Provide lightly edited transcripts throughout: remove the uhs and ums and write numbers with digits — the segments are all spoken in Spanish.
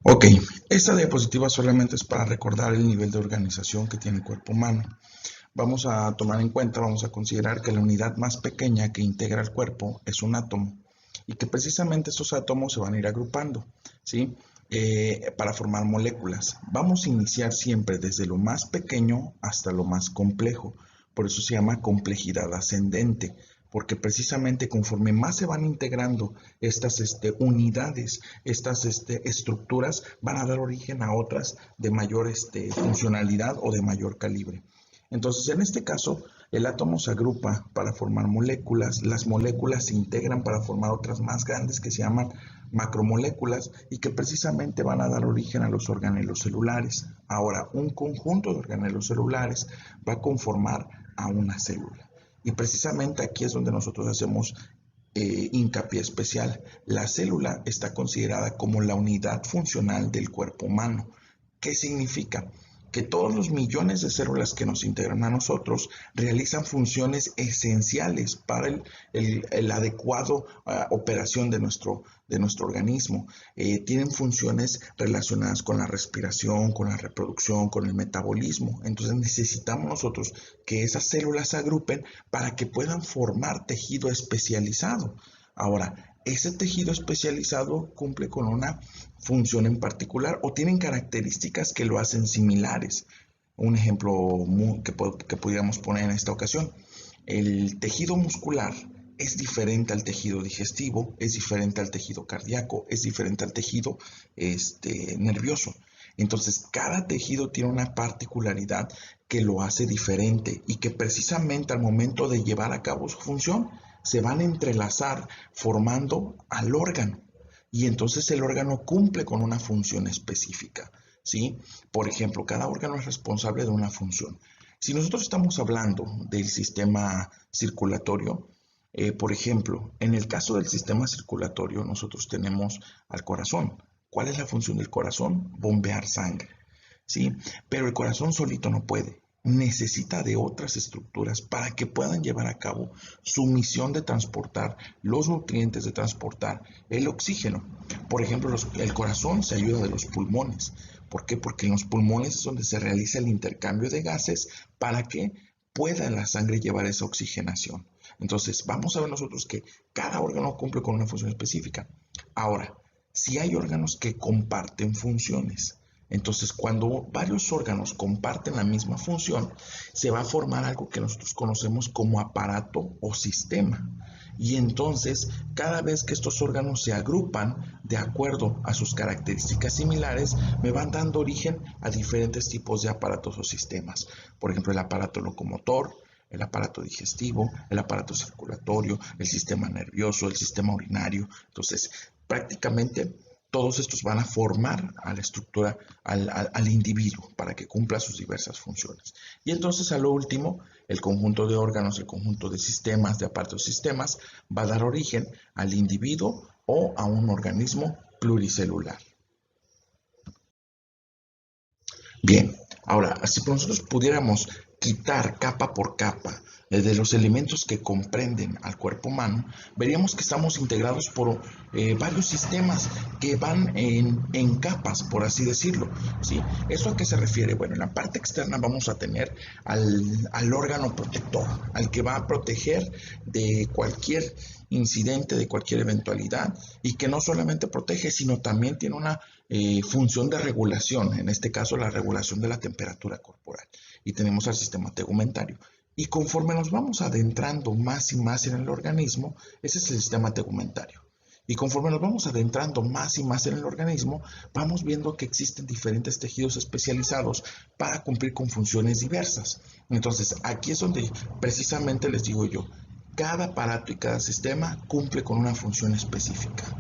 Ok, esta diapositiva solamente es para recordar el nivel de organización que tiene el cuerpo humano. Vamos a tomar en cuenta, vamos a considerar que la unidad más pequeña que integra el cuerpo es un átomo y que precisamente estos átomos se van a ir agrupando, ¿sí? Para formar moléculas. Vamos a iniciar siempre desde lo más pequeño hasta lo más complejo. Por eso se llama complejidad ascendente, porque precisamente conforme más se van integrando estas unidades, estas estructuras, van a dar origen a otras de mayor funcionalidad o de mayor calibre. Entonces, en este caso, el átomo se agrupa para formar moléculas, las moléculas se integran para formar otras más grandes que se llaman macromoléculas y que precisamente van a dar origen a los organelos celulares. Ahora, un conjunto de organelos celulares va a conformar a una célula. Y precisamente aquí es donde nosotros hacemos hincapié especial. La célula está considerada como la unidad funcional del cuerpo humano. ¿Qué significa? Que todos los millones de células que nos integran a nosotros realizan funciones esenciales para el adecuado operación de nuestro organismo. Tienen funciones relacionadas con la respiración, con la reproducción, con el metabolismo. Entonces necesitamos nosotros que esas células se agrupen para que puedan formar tejido especializado. Ahora, ese tejido especializado cumple con una función en particular o tienen características que lo hacen similares. Un ejemplo que pudiéramos poner en esta ocasión, el tejido muscular es diferente al tejido digestivo, es diferente al tejido cardíaco, es diferente al tejido nervioso. Entonces, cada tejido tiene una particularidad que lo hace diferente y que precisamente al momento de llevar a cabo su función, se van a entrelazar formando al órgano. Y entonces el órgano cumple con una función específica, ¿sí? Por ejemplo, cada órgano es responsable de una función. Si nosotros estamos hablando del sistema circulatorio, por ejemplo, en el caso del sistema circulatorio, nosotros tenemos al corazón. ¿Cuál es la función del corazón? Bombear sangre, ¿sí? Pero el corazón solito no puede. Necesita de otras estructuras para que puedan llevar a cabo su misión de transportar los nutrientes, de transportar el oxígeno. Por ejemplo, el corazón se ayuda de los pulmones. ¿Por qué? Porque en los pulmones es donde se realiza el intercambio de gases para que pueda la sangre llevar esa oxigenación. Entonces, vamos a ver nosotros que cada órgano cumple con una función específica. Ahora, si hay órganos que comparten funciones, entonces, cuando varios órganos comparten la misma función, se va a formar algo que nosotros conocemos como aparato o sistema. Y entonces, cada vez que estos órganos se agrupan de acuerdo a sus características similares, me van dando origen a diferentes tipos de aparatos o sistemas. Por ejemplo, el aparato locomotor, el aparato digestivo, el aparato circulatorio, el sistema nervioso, el sistema urinario. Entonces, prácticamente todos estos van a formar a la estructura, al individuo, para que cumpla sus diversas funciones. Y entonces, a lo último, el conjunto de órganos, el conjunto de sistemas, de aparatos sistemas, va a dar origen al individuo o a un organismo pluricelular. Bien, ahora, si nosotros pudiéramos quitar capa por capa de los elementos que comprenden al cuerpo humano, veríamos que estamos integrados por varios sistemas que van en capas, por así decirlo, ¿sí? ¿Esto a qué se refiere? Bueno, en la parte externa vamos a tener al órgano protector, al que va a proteger de cualquier incidente, de cualquier eventualidad, y que no solamente protege, sino también tiene una función de regulación, en este caso la regulación de la temperatura corporal. Y tenemos al sistema tegumentario. Y conforme nos vamos adentrando más y más en el organismo, ese es el sistema tegumentario. Y conforme nos vamos adentrando más y más en el organismo, vamos viendo que existen diferentes tejidos especializados para cumplir con funciones diversas. Entonces, aquí es donde precisamente les digo yo, cada aparato y cada sistema cumple con una función específica.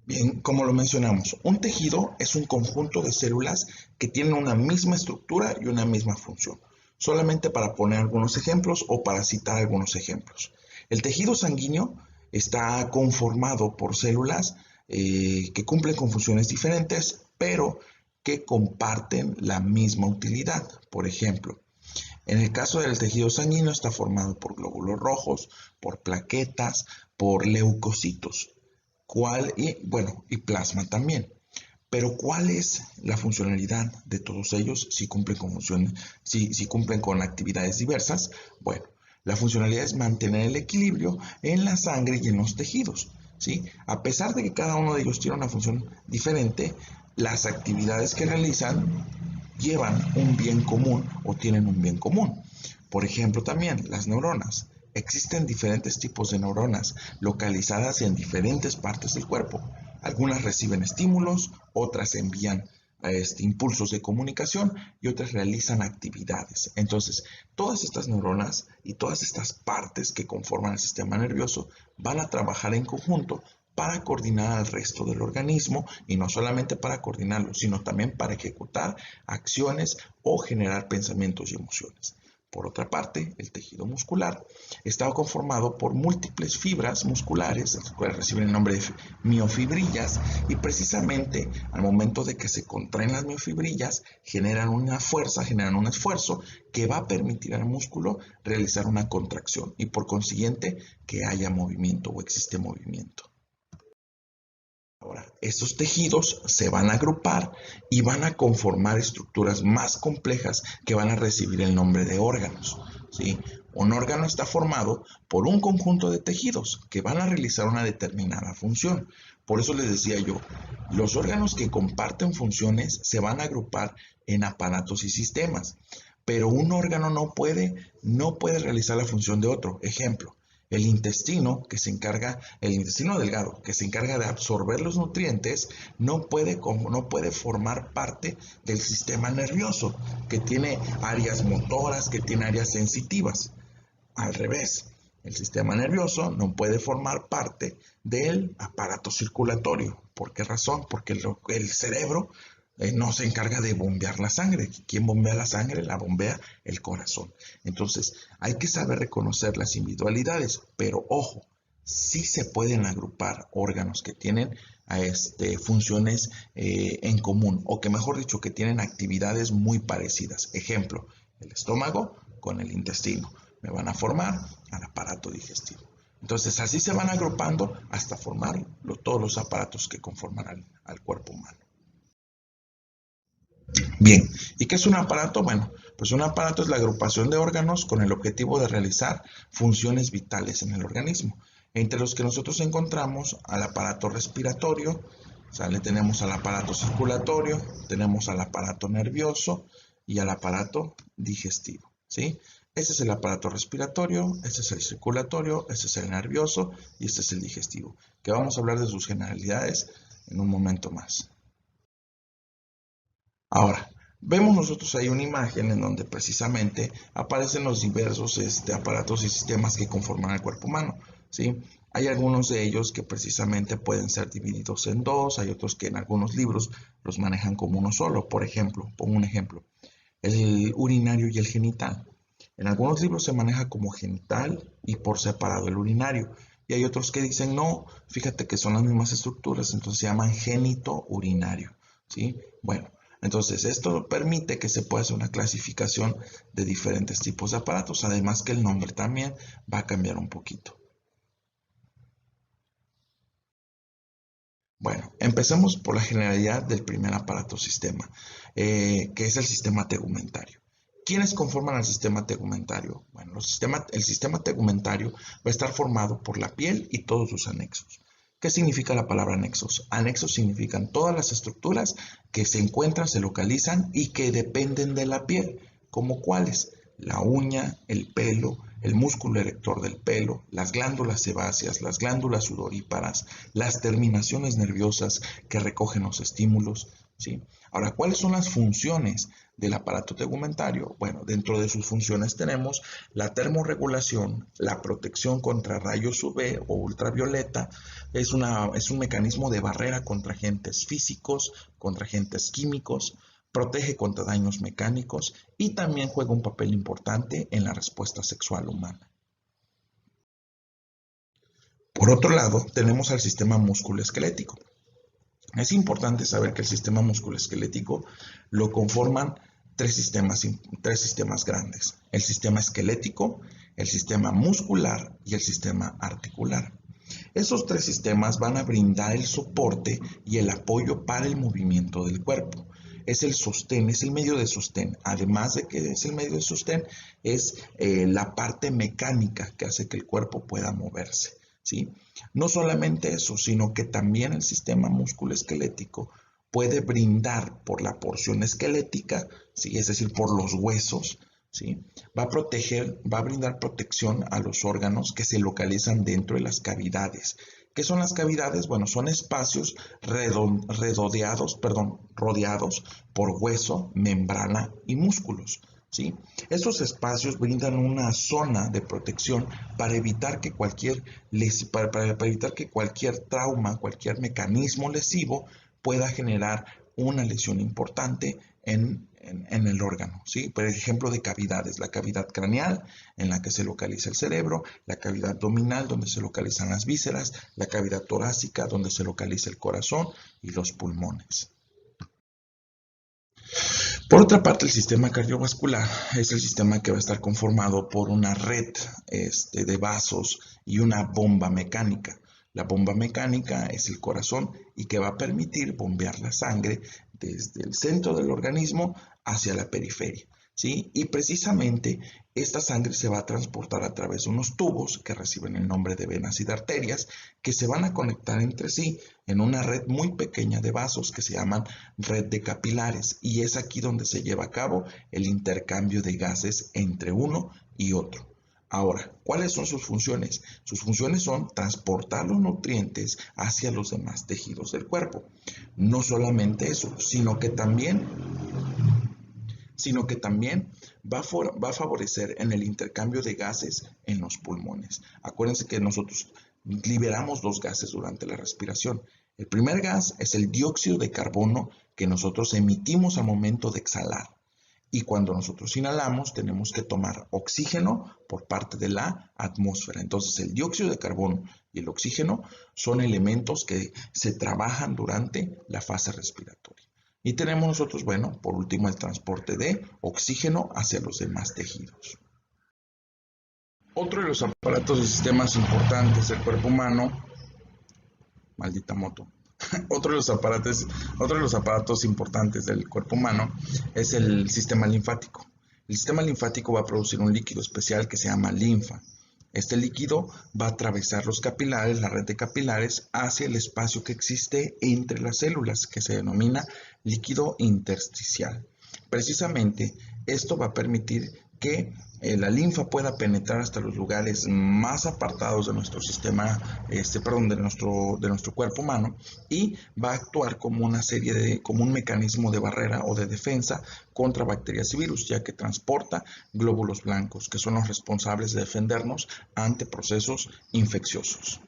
Bien, como lo mencionamos, un tejido es un conjunto de células que tienen una misma estructura y una misma función. Solamente para poner algunos ejemplos o para citar algunos ejemplos. El tejido sanguíneo está conformado por células que cumplen con funciones diferentes, pero que comparten la misma utilidad. Por ejemplo, en el caso del tejido sanguíneo está formado por glóbulos rojos, por plaquetas, por leucocitos. y plasma también. Pero ¿cuál es la funcionalidad de todos ellos si cumplen con funciones, si cumplen con actividades diversas? Bueno, la funcionalidad es mantener el equilibrio en la sangre y en los tejidos, ¿sí? A pesar de que cada uno de ellos tiene una función diferente, las actividades que realizan llevan un bien común o tienen un bien común. Por ejemplo, también las neuronas. Existen diferentes tipos de neuronas localizadas en diferentes partes del cuerpo. Algunas reciben estímulos, otras envían impulsos de comunicación y otras realizan actividades. Entonces, todas estas neuronas y todas estas partes que conforman el sistema nervioso van a trabajar en conjunto para coordinar al resto del organismo, y no solamente para coordinarlo, sino también para ejecutar acciones o generar pensamientos y emociones. Por otra parte, el tejido muscular está conformado por múltiples fibras musculares, las cuales reciben el nombre de miofibrillas, y precisamente al momento de que se contraen las miofibrillas, generan una fuerza, generan un esfuerzo que va a permitir al músculo realizar una contracción y por consiguiente que haya movimiento o existe movimiento. Ahora, estos tejidos se van a agrupar y van a conformar estructuras más complejas que van a recibir el nombre de órganos, ¿sí? Un órgano está formado por un conjunto de tejidos que van a realizar una determinada función. Por eso les decía yo, los órganos que comparten funciones se van a agrupar en aparatos y sistemas, pero un órgano no puede realizar la función de otro. Ejemplo, el intestino delgado, que se encarga de absorber los nutrientes, no puede formar parte del sistema nervioso, que tiene áreas motoras, que tiene áreas sensitivas. Al revés, el sistema nervioso no puede formar parte del aparato circulatorio. ¿Por qué razón? Porque el cerebro no se encarga de bombear la sangre. ¿Quién bombea la sangre? La bombea el corazón. Entonces, hay que saber reconocer las individualidades, pero ojo, sí se pueden agrupar órganos que tienen funciones en común, o que mejor dicho, que tienen actividades muy parecidas. Ejemplo, el estómago con el intestino me van a formar al aparato digestivo. Entonces, así se van agrupando hasta formar todos los aparatos que conforman al cuerpo humano. Bien, ¿y qué es un aparato? Bueno, pues un aparato es la agrupación de órganos con el objetivo de realizar funciones vitales en el organismo, entre los que nosotros encontramos al aparato respiratorio, tenemos al aparato circulatorio, tenemos al aparato nervioso y al aparato digestivo, ¿sí? Ese es el aparato respiratorio, ese es el circulatorio, ese es el nervioso y este es el digestivo, que vamos a hablar de sus generalidades en un momento más. Ahora, vemos nosotros ahí una imagen en donde precisamente aparecen los diversos aparatos y sistemas que conforman el cuerpo humano, ¿sí? Hay algunos de ellos que precisamente pueden ser divididos en dos, hay otros que en algunos libros los manejan como uno solo. Por ejemplo, pongo un ejemplo, el urinario y el genital. En algunos libros se maneja como genital y por separado el urinario. Y hay otros que dicen, no, fíjate que son las mismas estructuras, entonces se llaman génito urinario, ¿sí? Bueno, entonces esto permite que se pueda hacer una clasificación de diferentes tipos de aparatos, además que el nombre también va a cambiar un poquito. Bueno, empecemos por la generalidad del primer aparato sistema, que es el sistema tegumentario. ¿Quiénes conforman el sistema tegumentario? Bueno, el sistema tegumentario va a estar formado por la piel y todos sus anexos. ¿Qué significa la palabra anexos? Anexos significan todas las estructuras que se encuentran, se localizan y que dependen de la piel. ¿Como cuáles? La uña, el pelo, el músculo erector del pelo, las glándulas sebáceas, las glándulas sudoríparas, las terminaciones nerviosas que recogen los estímulos, ¿sí? Ahora, ¿cuáles son las funciones del aparato tegumentario? Bueno, dentro de sus funciones tenemos la termorregulación, la protección contra rayos UV o ultravioleta, es un mecanismo de barrera contra agentes físicos, contra agentes químicos, protege contra daños mecánicos y también juega un papel importante en la respuesta sexual humana. Por otro lado, tenemos al sistema musculoesquelético. Es importante saber que el sistema musculoesquelético lo conforman tres sistemas grandes: el sistema esquelético, el sistema muscular y el sistema articular. Esos tres sistemas van a brindar el soporte y el apoyo para el movimiento del cuerpo. Es el sostén, es el medio de sostén. Además de que es el medio de sostén, es la parte mecánica que hace que el cuerpo pueda moverse, ¿sí? No solamente eso, sino que también el sistema musculoesquelético puede brindar por la porción esquelética, ¿sí? Es decir, por los huesos, ¿sí? Va a brindar protección a los órganos que se localizan dentro de las cavidades. ¿Qué son las cavidades? Bueno, son espacios rodeados por hueso, membrana y músculos, ¿sí? Estos espacios brindan una zona de protección para evitar que para evitar que cualquier trauma, cualquier mecanismo lesivo pueda generar una lesión importante en el órgano, ¿sí? Por ejemplo, de cavidades, la cavidad craneal en la que se localiza el cerebro, la cavidad abdominal donde se localizan las vísceras, la cavidad torácica donde se localiza el corazón y los pulmones. Por otra parte, el sistema cardiovascular es el sistema que va a estar conformado por una red de vasos y una bomba mecánica. La bomba mecánica es el corazón y que va a permitir bombear la sangre desde el centro del organismo hacia la periferia, ¿sí? Y precisamente esta sangre se va a transportar a través de unos tubos que reciben el nombre de venas y de arterias que se van a conectar entre sí en una red muy pequeña de vasos que se llaman red de capilares, y es aquí donde se lleva a cabo el intercambio de gases entre uno y otro. Ahora, ¿cuáles son sus funciones? Sus funciones son transportar los nutrientes hacia los demás tejidos del cuerpo. No solamente eso, sino que también va a favorecer en el intercambio de gases en los pulmones. Acuérdense que nosotros liberamos dos gases durante la respiración. El primer gas es el dióxido de carbono que nosotros emitimos al momento de exhalar. Y cuando nosotros inhalamos, tenemos que tomar oxígeno por parte de la atmósfera. Entonces, el dióxido de carbono y el oxígeno son elementos que se trabajan durante la fase respiratoria. Y tenemos nosotros, bueno, por último, el transporte de oxígeno hacia los demás tejidos. Otro de los aparatos y sistemas importantes del cuerpo humano, maldita moto, otro de los aparatos importantes del cuerpo humano es el sistema linfático. El sistema linfático va a producir un líquido especial que se llama linfa. Este líquido va a atravesar los capilares, la red de capilares, hacia el espacio que existe entre las células, que se denomina líquido intersticial. Precisamente, esto va a permitir que la linfa pueda penetrar hasta los lugares más apartados de nuestro sistema, de nuestro cuerpo humano, y va a actuar como como un mecanismo de barrera o de defensa contra bacterias y virus, ya que transporta glóbulos blancos, que son los responsables de defendernos ante procesos infecciosos.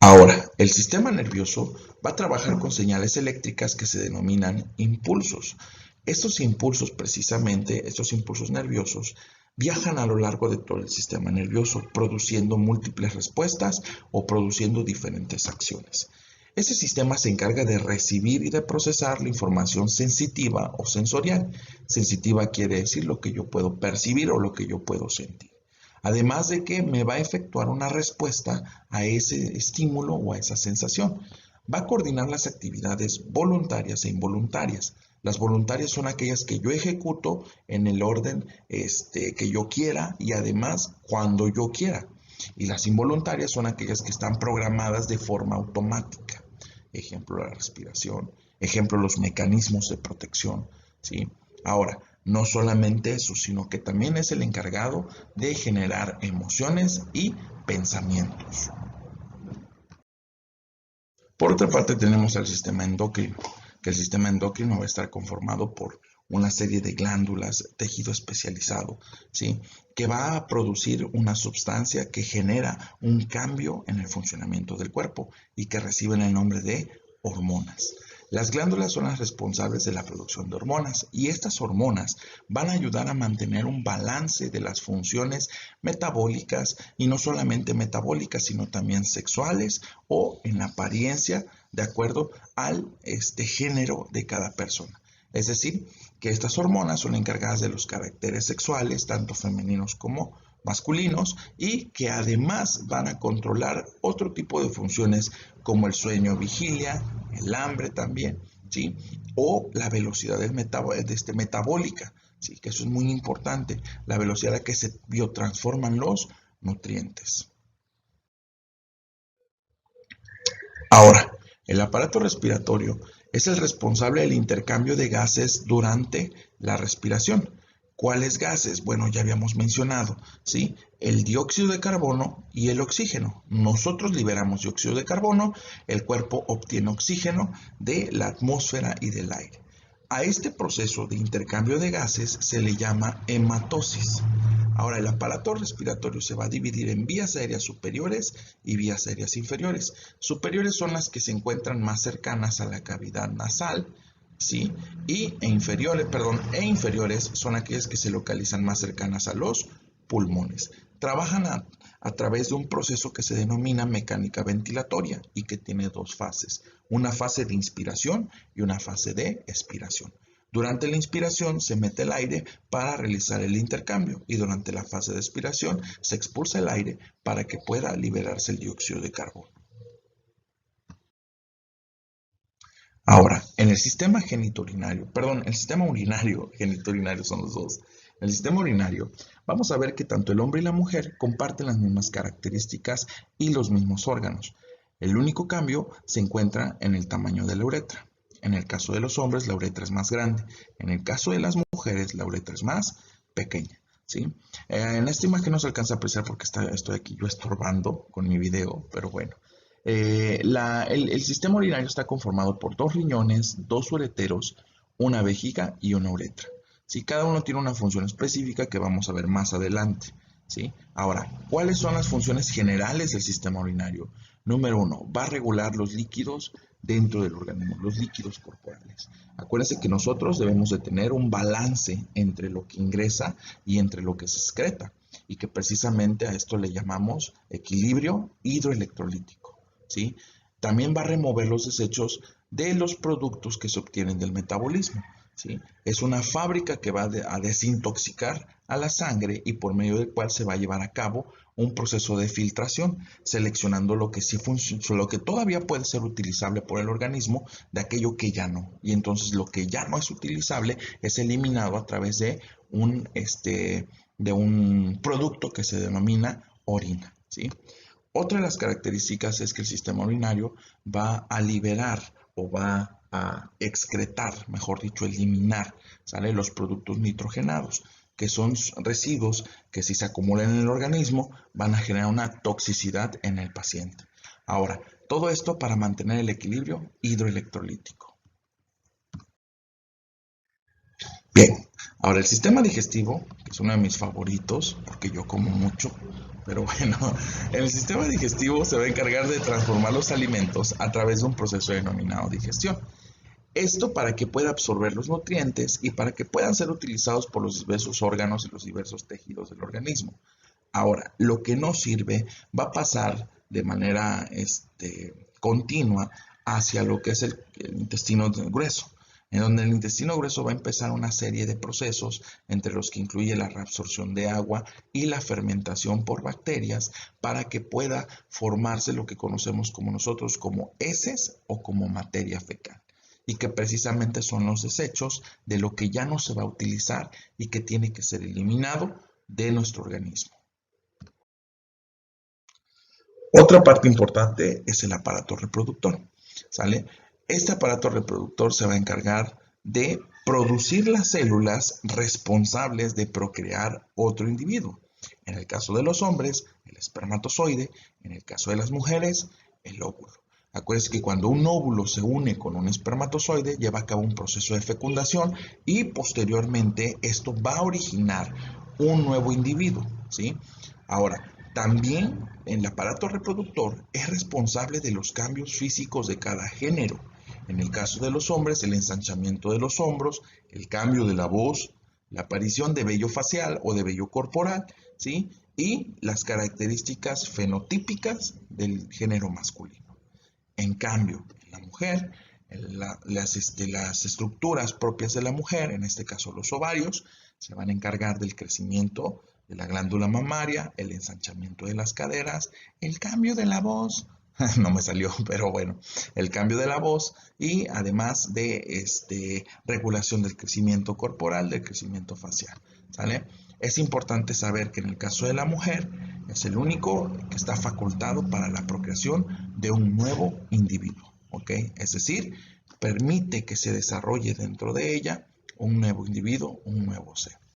Ahora, el sistema nervioso va a trabajar con señales eléctricas que se denominan impulsos. Estos impulsos nerviosos, viajan a lo largo de todo el sistema nervioso, produciendo múltiples respuestas o produciendo diferentes acciones. Este sistema se encarga de recibir y de procesar la información sensitiva o sensorial. Sensitiva quiere decir lo que yo puedo percibir o lo que yo puedo sentir. Además de que me va a efectuar una respuesta a ese estímulo o a esa sensación. Va a coordinar las actividades voluntarias e involuntarias. Las voluntarias son aquellas que yo ejecuto en el orden que yo quiera y además cuando yo quiera. Y las involuntarias son aquellas que están programadas de forma automática. Ejemplo, la respiración. Ejemplo, los mecanismos de protección, ¿sí? Ahora, no solamente eso, sino que también es el encargado de generar emociones y pensamientos. Por otra parte, tenemos al sistema endocrino, que el sistema endocrino va a estar conformado por una serie de glándulas, tejido especializado, ¿sí? Que va a producir una sustancia que genera un cambio en el funcionamiento del cuerpo y que reciben el nombre de hormonas. Las glándulas son las responsables de la producción de hormonas y estas hormonas van a ayudar a mantener un balance de las funciones metabólicas y no solamente metabólicas, sino también sexuales o en la apariencia de acuerdo al género de cada persona. Es decir, que estas hormonas son encargadas de los caracteres sexuales, tanto femeninos como masculinos y que además van a controlar otro tipo de funciones como el sueño vigilia, el hambre también, ¿sí? O la velocidad metabólica, ¿sí? Que eso es muy importante, la velocidad a la que se biotransforman los nutrientes. Ahora, el aparato respiratorio es el responsable del intercambio de gases durante la respiración. ¿Cuáles gases? Bueno, ya habíamos mencionado, ¿sí? El dióxido de carbono y el oxígeno. Nosotros liberamos dióxido de carbono, el cuerpo obtiene oxígeno de la atmósfera y del aire. A este proceso de intercambio de gases se le llama hematosis. Ahora, el aparato respiratorio se va a dividir en vías aéreas superiores y vías aéreas inferiores. Superiores son las que se encuentran más cercanas a la cavidad nasal, ¿sí? E inferiores son aquellas que se localizan más cercanas a los pulmones. Trabajan a través de un proceso que se denomina mecánica ventilatoria y que tiene dos fases, una fase de inspiración y una fase de expiración. Durante la inspiración se mete el aire para realizar el intercambio y durante la fase de expiración se expulsa el aire para que pueda liberarse el dióxido de carbono. Ahora, en el sistema el sistema urinario, genitourinario son los dos. En el sistema urinario, vamos a ver que tanto el hombre y la mujer comparten las mismas características y los mismos órganos. El único cambio se encuentra en el tamaño de la uretra. En el caso de los hombres, la uretra es más grande. En el caso de las mujeres, la uretra es más pequeña, ¿sí? En esta imagen no se alcanza a apreciar porque estoy aquí yo estorbando con mi video, pero bueno. El sistema urinario está conformado por dos riñones, dos ureteros, una vejiga y una uretra. ¿Sí? Cada uno tiene una función específica que vamos a ver más adelante. ¿Sí? Ahora, ¿cuáles son las funciones generales del sistema urinario? Número uno, va a regular los líquidos dentro del organismo, los líquidos corporales. Acuérdense que nosotros debemos de tener un balance entre lo que ingresa y entre lo que se excreta y que precisamente a esto le llamamos equilibrio hidroelectrolítico. ¿Sí? También va a remover los desechos de los productos que se obtienen del metabolismo. ¿Sí? Es una fábrica que va a desintoxicar a la sangre y por medio del cual se va a llevar a cabo un proceso de filtración, seleccionando lo que sí lo que todavía puede ser utilizable por el organismo de aquello que ya no. Y entonces lo que ya no es utilizable es eliminado a través de un producto que se denomina orina. ¿Sí? Otra de las características es que el sistema urinario va a liberar o va a excretar, mejor dicho, eliminar, ¿sale? Los productos nitrogenados, que son residuos que si se acumulan en el organismo van a generar una toxicidad en el paciente. Ahora, todo esto para mantener el equilibrio hidroelectrolítico. Bien, ahora el sistema digestivo, que es uno de mis favoritos, porque yo como mucho, pero bueno, el sistema digestivo se va a encargar de transformar los alimentos a través de un proceso denominado digestión. Esto para que pueda absorber los nutrientes y para que puedan ser utilizados por los diversos órganos y los diversos tejidos del organismo. Ahora, lo que no sirve va a pasar de manera continua hacia lo que es el intestino grueso, en donde el intestino grueso va a empezar una serie de procesos, entre los que incluye la reabsorción de agua y la fermentación por bacterias, para que pueda formarse lo que conocemos como nosotros como heces o como materia fecal, y que precisamente son los desechos de lo que ya no se va a utilizar y que tiene que ser eliminado de nuestro organismo. Otra parte importante es el aparato reproductor, ¿sale? Este aparato reproductor se va a encargar de producir las células responsables de procrear otro individuo. En el caso de los hombres, el espermatozoide; en el caso de las mujeres, el óvulo. Acuérdense que cuando un óvulo se une con un espermatozoide, lleva a cabo un proceso de fecundación y posteriormente esto va a originar un nuevo individuo, ¿sí? Ahora, también el aparato reproductor es responsable de los cambios físicos de cada género. En el caso de los hombres, el ensanchamiento de los hombros, el cambio de la voz, la aparición de vello facial o de vello corporal, ¿sí? Y las características fenotípicas del género masculino. En cambio, en la mujer, las estructuras propias de la mujer, en este caso los ovarios, se van a encargar del crecimiento de la glándula mamaria, el ensanchamiento de las caderas, el cambio de la voz, no me salió, pero bueno, el cambio de la voz y además de regulación del crecimiento corporal, del crecimiento facial, ¿sale? Es importante saber que en el caso de la mujer es el único que está facultado para la procreación de un nuevo individuo, ¿ok? Es decir, permite que se desarrolle dentro de ella un nuevo individuo, un nuevo ser.